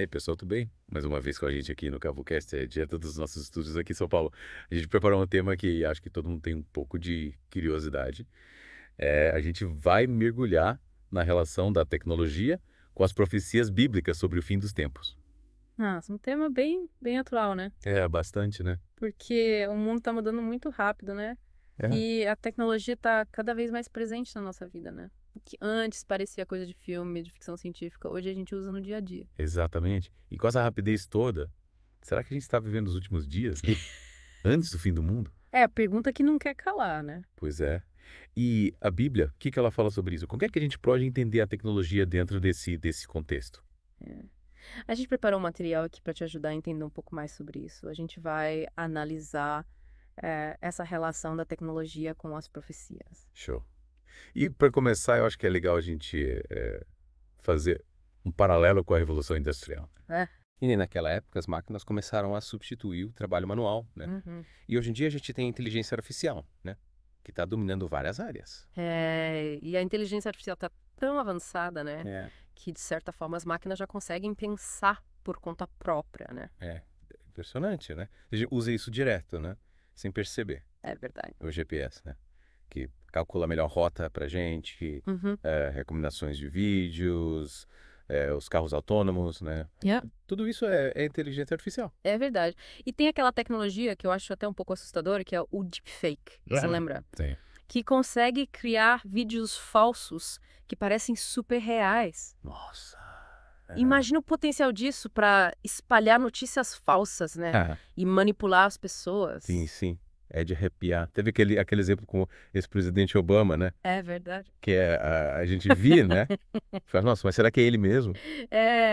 aí, pessoal, tudo bem? Mais uma vez com a gente aqui no CavoCast, direto dos nossos estúdios aqui em São Paulo. A gente preparou um tema que acho que todo mundo tem um pouco de curiosidade. A gente vai mergulhar na relação da tecnologia com as profecias bíblicas sobre o fim dos tempos. Nossa, um tema bem atual, né? É, bastante, né? Porque o mundo tá mudando muito rápido, né? É, E a tecnologia tá cada vez mais presente na nossa vida, né? O que antes parecia coisa de filme, de ficção científica, hoje a gente usa no dia a dia. exatamente. E com essa rapidez toda, será que a gente está vivendo os últimos dias, né? Antes do fim do mundo? É a pergunta que não quer calar, né? Pois é. E a Bíblia, o que que ela fala sobre isso? Como é que a gente pode entender a tecnologia dentro desse contexto? É. A gente preparou um material aqui para te ajudar a entender um pouco mais sobre isso. A gente vai analisar essa relação da tecnologia com as profecias. Show. E para começar, eu acho que é legal a gente fazer um paralelo com a Revolução Industrial. É. E naquela época as máquinas começaram a substituir o trabalho manual, né? Uhum. E hoje em dia a gente tem a inteligência artificial, né? Que está dominando várias áreas. E a inteligência artificial está tão avançada, né? É. Que, de certa forma, as máquinas já conseguem pensar por conta própria, né? É impressionante, né? A gente usa isso direto, né? Sem perceber. É verdade. O GPS, né? Que calcula a melhor rota pra gente, Uhum. recomendações de vídeos, os carros autônomos, né? Yeah. Tudo isso é inteligência artificial. É verdade. E tem aquela tecnologia que eu acho até um pouco assustadora, que é o deepfake. Você lembra? Sim. Que consegue criar vídeos falsos que parecem super reais. Nossa. Imagina o potencial disso para espalhar notícias falsas, né? Ah, E manipular as pessoas. sim, sim. É de arrepiar. Teve aquele exemplo com esse presidente Obama, né? É verdade. Que a gente via, né? Fala, nossa, mas será que é ele mesmo?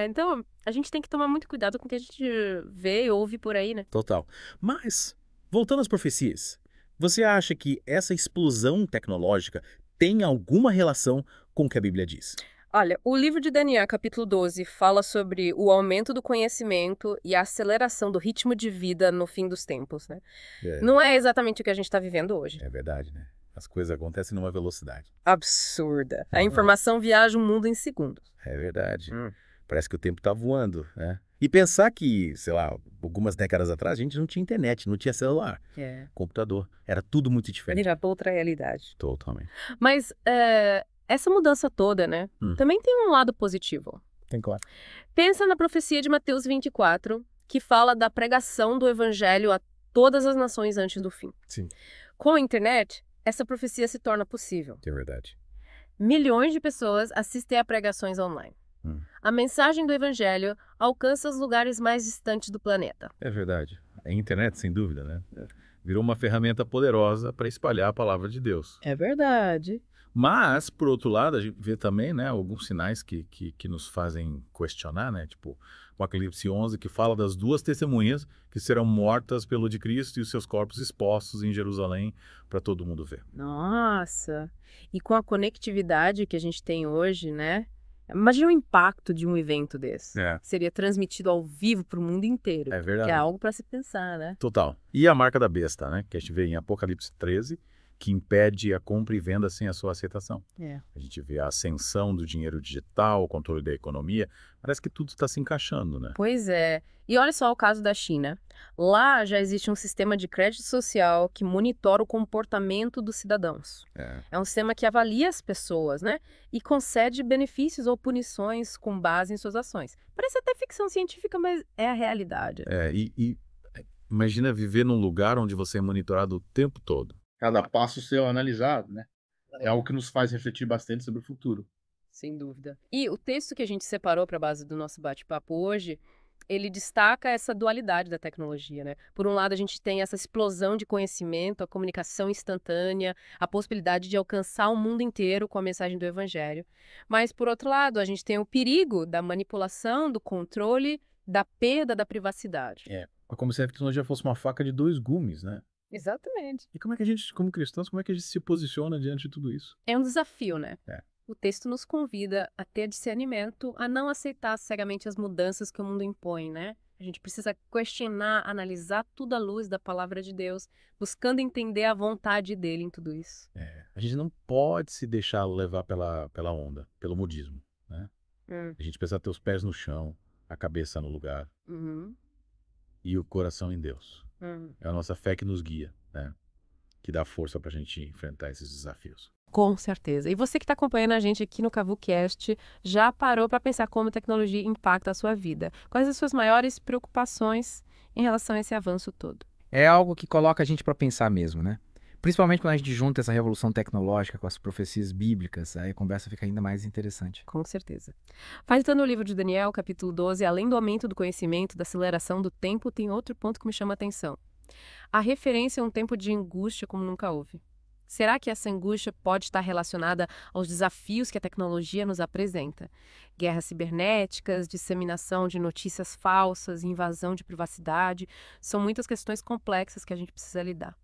Então, a gente tem que tomar muito cuidado com o que a gente vê e ouve por aí, né? Total. Mas, voltando às profecias, você acha que essa explosão tecnológica tem alguma relação com o que a Bíblia diz? Olha, o livro de Daniel, capítulo 12, fala sobre o aumento do conhecimento e a aceleração do ritmo de vida no fim dos tempos, né? É, Não é exatamente o que a gente está vivendo hoje. é verdade, né? As coisas acontecem numa velocidade. Absurda. A informação viaja o mundo em segundos. É verdade. Hum. Parece que o tempo tá voando, né? E pensar que, sei lá, algumas décadas atrás a gente não tinha internet, não tinha celular, É. computador. Era tudo muito diferente. Virar pra outra realidade. Totalmente. Mas essa mudança toda, né? Também tem um lado positivo. Tem claro. Pensa na profecia de Mateus 24, que fala da pregação do evangelho a todas as nações antes do fim. Sim. Com a internet, essa profecia se torna possível. É verdade. Milhões de pessoas assistem a pregações online. A mensagem do evangelho alcança os lugares mais distantes do planeta. É verdade. A internet, sem dúvida, né? Virou uma ferramenta poderosa para espalhar a palavra de Deus. É verdade. Mas, por outro lado, a gente vê também, né, alguns sinais que nos fazem questionar, né? Tipo, o Apocalipse 11, que fala das duas testemunhas que serão mortas pelo de Cristo e os seus corpos expostos em Jerusalém para todo mundo ver. Nossa! E com a conectividade que a gente tem hoje, né? Imagina o impacto de um evento desse. É. Seria transmitido ao vivo para o mundo inteiro. É Que verdade. é algo para se pensar, né? Total. E a marca da besta, né? Que a gente vê em Apocalipse 13, que impede a compra e venda sem a sua aceitação. É. A gente vê a ascensão do dinheiro digital, o controle da economia. Parece que tudo está se encaixando, né? Pois é. E olha só o caso da China. Lá já existe um sistema de crédito social que monitora o comportamento dos cidadãos. É um sistema que avalia as pessoas, né? E concede benefícios ou punições com base em suas ações. Parece até ficção científica, mas é a realidade. Imagina viver num lugar onde você é monitorado o tempo todo. Cada passo ser analisado, né? É algo que nos faz refletir bastante sobre o futuro. Sem dúvida. E o texto que a gente separou para a base do nosso bate-papo hoje, ele destaca essa dualidade da tecnologia, né? Por um lado, a gente tem essa explosão de conhecimento, a comunicação instantânea, a possibilidade de alcançar o mundo inteiro com a mensagem do evangelho. Mas, por outro lado, a gente tem o perigo da manipulação, do controle, da perda da privacidade. É como se a tecnologia fosse uma faca de dois gumes, né? Exatamente. E como é que a gente, como cristãos, como é que a gente se posiciona diante de tudo isso? É um desafio, né? É. O texto nos convida a ter discernimento, a não aceitar cegamente as mudanças que o mundo impõe, né? A gente precisa questionar, analisar tudo à luz da palavra de Deus, buscando entender a vontade dele em tudo isso. A gente não pode se deixar levar pela onda, pelo modismo, né? A gente precisa ter os pés no chão, a cabeça no lugar Uhum. e o coração em Deus. Uhum. É a nossa fé que nos guia, né? Que dá força para a gente enfrentar esses desafios. Com certeza. E você que está acompanhando a gente aqui no CavuCast, já parou para pensar como a tecnologia impacta a sua vida? Quais as suas maiores preocupações em relação a esse avanço todo? É algo que coloca a gente para pensar mesmo, né? Principalmente quando a gente junta essa revolução tecnológica com as profecias bíblicas, aí a conversa fica ainda mais interessante. Com certeza. Vai então no livro de Daniel, capítulo 12, além do aumento do conhecimento, da aceleração do tempo, tem outro ponto que me chama a atenção. A referência a um tempo de angústia como nunca houve. Será que essa angústia pode estar relacionada aos desafios que a tecnologia nos apresenta? Guerras cibernéticas, disseminação de notícias falsas, invasão de privacidade, são muitas questões complexas que a gente precisa lidar.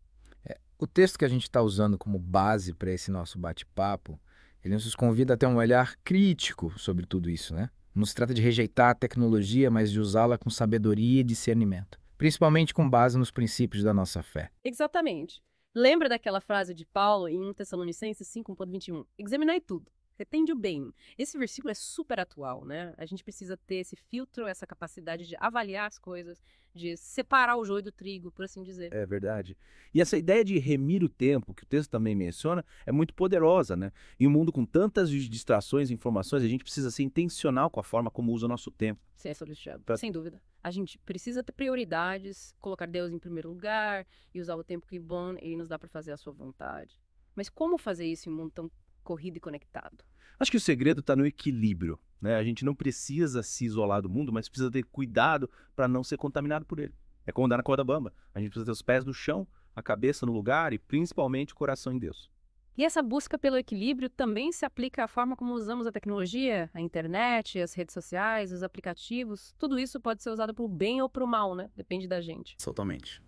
O texto que a gente está usando como base para esse nosso bate-papo, ele nos convida a ter um olhar crítico sobre tudo isso, né? Não se trata de rejeitar a tecnologia, mas de usá-la com sabedoria e discernimento, principalmente com base nos princípios da nossa fé. Exatamente. Lembra daquela frase de Paulo em 1 Tessalonicenses 5:21? Examinai tudo, retende o bem. Esse versículo é super atual, né? A gente precisa ter esse filtro, essa capacidade de avaliar as coisas, de separar o joio do trigo, por assim dizer. É verdade. E essa ideia de remir o tempo, que o texto também menciona, é muito poderosa, né? Em um mundo com tantas distrações e informações, a gente precisa ser intencional com a forma como usa o nosso tempo. C.S. Lewis, Pra- sem dúvida. A gente precisa ter prioridades, colocar Deus em primeiro lugar e usar o tempo que bom ele nos dá para fazer a sua vontade. Mas como fazer isso em um mundo tão corrido e conectado? Acho que o segredo está no equilíbrio, né? A gente não precisa se isolar do mundo, mas precisa ter cuidado para não ser contaminado por ele. É como andar na corda bamba. A gente precisa ter os pés no chão, a cabeça no lugar e principalmente o coração em Deus. E essa busca pelo equilíbrio também se aplica à forma como usamos a tecnologia, a internet, as redes sociais, os aplicativos. Tudo isso pode ser usado para o bem ou para o mal, né? Depende da gente. Totalmente.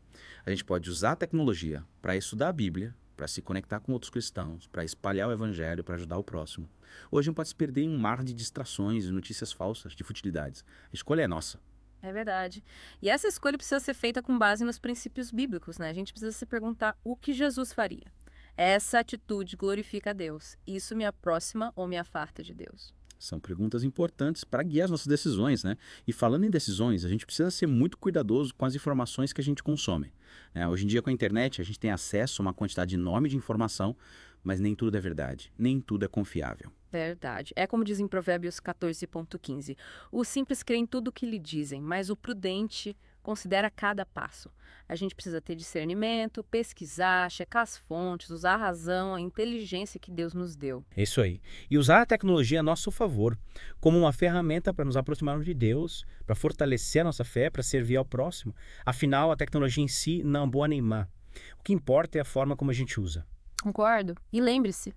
A gente pode usar a tecnologia para estudar a Bíblia, para se conectar com outros cristãos, para espalhar o evangelho, para ajudar o próximo. Hoje não pode se perder em um mar de distrações e notícias falsas, de futilidades. A escolha é nossa. É verdade. E essa escolha precisa ser feita com base nos princípios bíblicos, né? A gente precisa se perguntar o que Jesus faria. Essa atitude glorifica a Deus. Isso me aproxima ou me afasta de Deus? São perguntas importantes para guiar as nossas decisões, né? E falando em decisões, a gente precisa ser muito cuidadoso com as informações que a gente consome, né? Hoje em dia, com a internet, a gente tem acesso a uma quantidade enorme de informação, mas nem tudo é verdade, nem tudo é confiável. Verdade. É como diz em Provérbios 14:15. O simples crê em tudo o que lhe dizem, mas o prudente considera cada passo. A gente precisa ter discernimento, pesquisar, checar as fontes, usar a razão, a inteligência que Deus nos deu. É isso aí. E usar a tecnologia a nosso favor, como uma ferramenta para nos aproximarmos de Deus, para fortalecer a nossa fé, para servir ao próximo. Afinal, a tecnologia em si não é boa nem má. O que importa é a forma como a gente usa. Concordo. E lembre-se,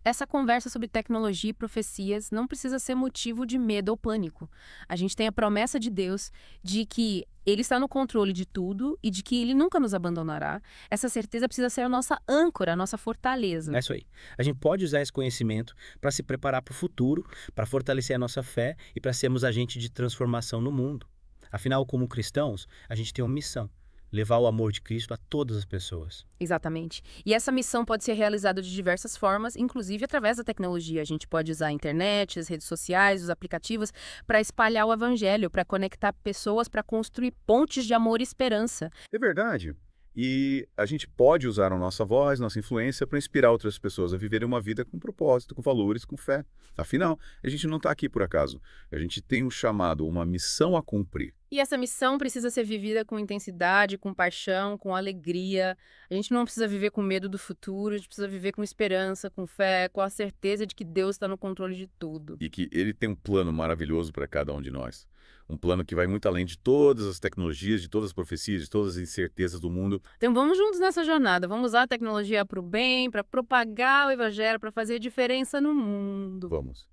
essa conversa sobre tecnologia e profecias não precisa ser motivo de medo ou pânico. A gente tem a promessa de Deus de que Ele está no controle de tudo e de que Ele nunca nos abandonará. Essa certeza precisa ser a nossa âncora, a nossa fortaleza. É isso aí. A gente pode usar esse conhecimento para se preparar para o futuro, para fortalecer a nossa fé e para sermos agentes de transformação no mundo. Afinal, como cristãos, a gente tem uma missão: levar o amor de Cristo a todas as pessoas. Exatamente. E essa missão pode ser realizada de diversas formas, inclusive através da tecnologia. A gente pode usar a internet, as redes sociais, os aplicativos para espalhar o evangelho, para conectar pessoas, para construir pontes de amor e esperança. É verdade. E a gente pode usar a nossa voz, nossa influência para inspirar outras pessoas a viverem uma vida com propósito, com valores, com fé. Afinal, a gente não está aqui por acaso. A gente tem um chamado, uma missão a cumprir. E essa missão precisa ser vivida com intensidade, com paixão, com alegria. A gente não precisa viver com medo do futuro, a gente precisa viver com esperança, com fé, com a certeza de que Deus está no controle de tudo. E que ele tem um plano maravilhoso para cada um de nós. Um plano que vai muito além de todas as tecnologias, de todas as profecias, de todas as incertezas do mundo. Então vamos juntos nessa jornada, vamos usar a tecnologia para o bem, para propagar o evangelho, para fazer diferença no mundo. Vamos.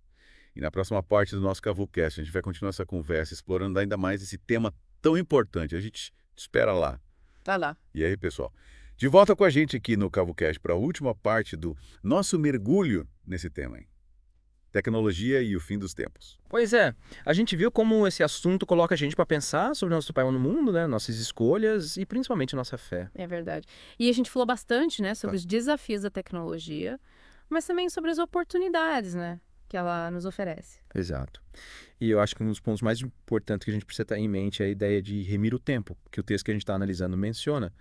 E na próxima parte do nosso CavuCast, a gente vai continuar essa conversa, explorando ainda mais esse tema tão importante. A gente te espera lá. Tá lá. E aí, pessoal? De volta com a gente aqui no CavuCast para a última parte do nosso mergulho nesse tema, hein? Tecnologia e o fim dos tempos. Pois é, a gente viu como esse assunto coloca a gente para pensar sobre o nosso papel no mundo, né? Nossas escolhas e principalmente nossa fé. É verdade. E a gente falou bastante, né, sobre os desafios da tecnologia, mas também sobre as oportunidades, né? que ela nos oferece. Exato. E eu acho que um dos pontos mais importantes que a gente precisa ter em mente é a ideia de remir o tempo, que o texto que a gente está analisando menciona.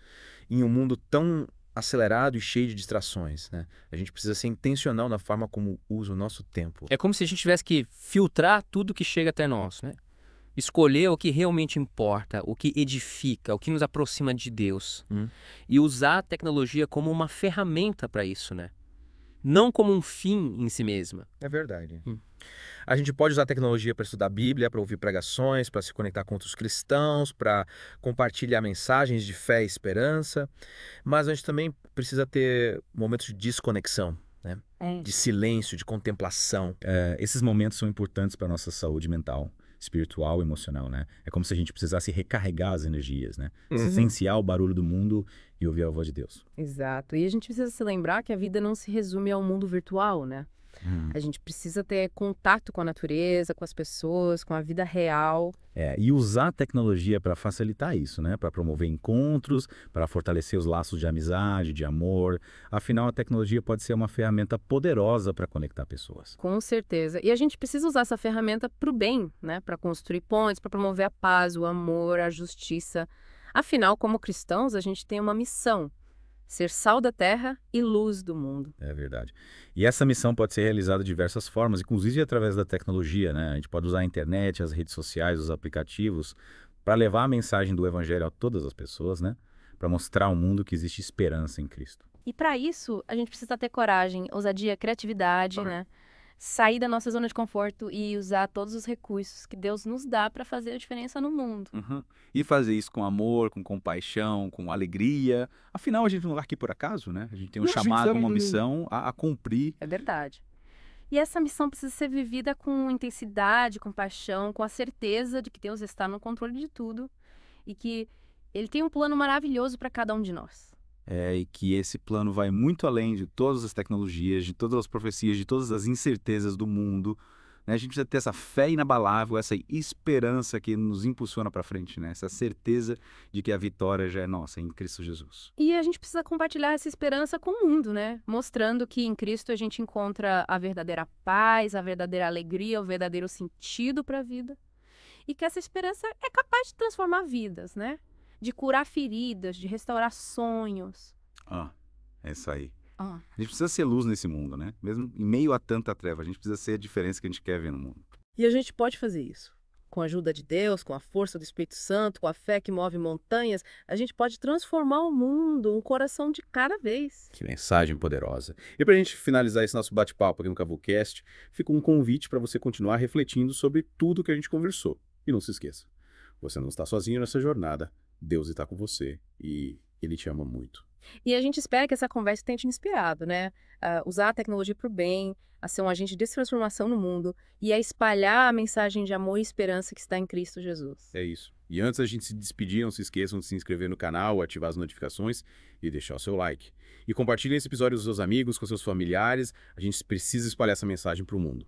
Em um mundo tão acelerado e cheio de distrações, né? A gente precisa ser intencional na forma como usa o nosso tempo. É como se a gente tivesse que filtrar tudo que chega até nós, né? Escolher o que realmente importa, o que edifica, o que nos aproxima de Deus. E usar a tecnologia como uma ferramenta para isso, né? Não como um fim em si mesma. É verdade. A gente pode usar a tecnologia para estudar a Bíblia, para ouvir pregações, para se conectar com outros cristãos, para compartilhar mensagens de fé e esperança, mas a gente também precisa ter momentos de desconexão, né? De silêncio, de contemplação. Esses momentos são importantes para a nossa saúde mental, espiritual e emocional, né? É como se a gente precisasse recarregar as energias, né? Silenciar o barulho do mundo e ouvir a voz de Deus. Exato. E a gente precisa se lembrar que a vida não se resume ao mundo virtual, né? A gente precisa ter contato com a natureza, com as pessoas, com a vida real. E usar a tecnologia para facilitar isso, né? Para promover encontros, para fortalecer os laços de amizade, de amor. Afinal, a tecnologia pode ser uma ferramenta poderosa para conectar pessoas. Com certeza. E a gente precisa usar essa ferramenta para o bem, né? Para construir pontes, para promover a paz, o amor, a justiça. Afinal, como cristãos, a gente tem uma missão: ser sal da terra e luz do mundo. É verdade. E essa missão pode ser realizada de diversas formas, inclusive através da tecnologia, né? A gente pode usar a internet, as redes sociais, os aplicativos, para levar a mensagem do evangelho a todas as pessoas, né? Para mostrar ao mundo que existe esperança em Cristo. E para isso, a gente precisa ter coragem, ousadia, criatividade, né? Sair da nossa zona de conforto e usar todos os recursos que Deus nos dá para fazer a diferença no mundo. E fazer isso com amor, com compaixão, com alegria. Afinal, a gente não está aqui por acaso, né? A gente tem um chamado, uma missão a cumprir. É verdade. E essa missão precisa ser vivida com intensidade, com paixão, com a certeza de que Deus está no controle de tudo e que Ele tem um plano maravilhoso para cada um de nós. E que esse plano vai muito além de todas as tecnologias, de todas as profecias, de todas as incertezas do mundo, né? A gente precisa ter essa fé inabalável, essa esperança que nos impulsiona para frente, né? Essa certeza de que a vitória já é nossa em Cristo Jesus. E a gente precisa compartilhar essa esperança com o mundo, né? Mostrando que em Cristo a gente encontra a verdadeira paz, a verdadeira alegria, o verdadeiro sentido para a vida. E que essa esperança é capaz de transformar vidas, né? De curar feridas, de restaurar sonhos. É isso aí. Ah. A gente precisa ser luz nesse mundo, né? Mesmo em meio a tanta treva, a gente precisa ser a diferença que a gente quer ver no mundo. E a gente pode fazer isso. Com a ajuda de Deus, com a força do Espírito Santo, com a fé que move montanhas, a gente pode transformar o mundo, um coração de cada vez. Que mensagem poderosa. E para a gente finalizar esse nosso bate-papo aqui no CavuCast, fica um convite para você continuar refletindo sobre tudo que a gente conversou. E não se esqueça, você não está sozinho nessa jornada. Deus está com você e Ele te ama muito. E a gente espera que essa conversa tenha te inspirado, né? A usar a tecnologia para o bem, a ser um agente de transformação no mundo e a espalhar a mensagem de amor e esperança que está em Cristo Jesus. É isso. E antes da gente se despedir, não se esqueçam de se inscrever no canal, ativar as notificações e deixar o seu like. E compartilhem esse episódio com seus amigos, com seus familiares. A gente precisa espalhar essa mensagem para o mundo.